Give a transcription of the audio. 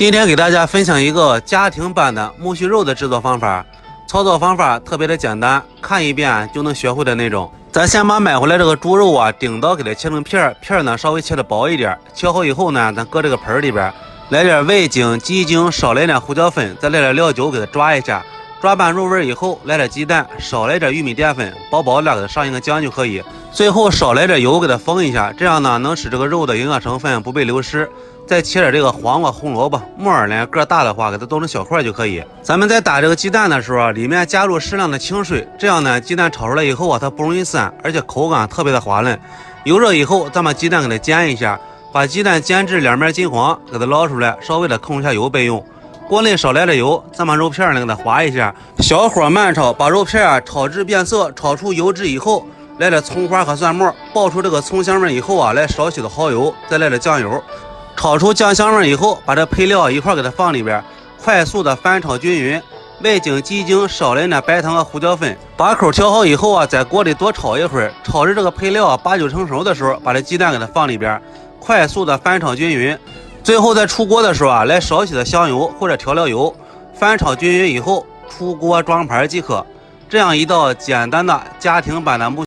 今天给大家分享一个家庭版的木须肉的制作方法，操作方法特别的简单，看一遍就能学会的那种。咱先把买回来这个猪肉啊，顶刀给它切成片儿，片儿呢稍微切的薄一点。切好以后呢，咱搁这个盆里边，来点味精、鸡精，少来点胡椒粉，再来点料酒给它抓一下。抓拌入味以后，来点鸡蛋，少来点玉米淀粉，薄薄的给它上一个浆就可以。最后少来点油给它封一下，这样呢能使这个肉的营养成分不被流失。再切点这个黄瓜、红萝卜，木耳呢个大的话给它剁成小块就可以。咱们在打这个鸡蛋的时候啊，里面加入适量的清水，这样呢鸡蛋炒出来以后啊，它不容易散，而且口感特别的滑嫩。油热以后，咱把鸡蛋给它煎一下，把鸡蛋煎至两面金黄，给它捞出来，稍微的控一下油备用。锅内少来点油，咱把肉片呢给它划一下，小火慢炒，把肉片啊炒至变色，炒出油脂以后，来点葱花和蒜末，爆出这个葱香味以后啊，来少许的蚝油，再来点酱油。炒出酱香味以后，把这配料一块给它放里边，快速的翻炒均匀。味精、鸡精，少来点白糖和胡椒粉，把口调好以后啊，在锅里多炒一会儿，炒至这个配料啊8、9成熟的时候，把这鸡蛋给它放里边，快速的翻炒均匀。最后在出锅的时候啊，来少许的香油或者调料油，翻炒均匀以后出锅装盘即可。这样一道简单的家庭版的木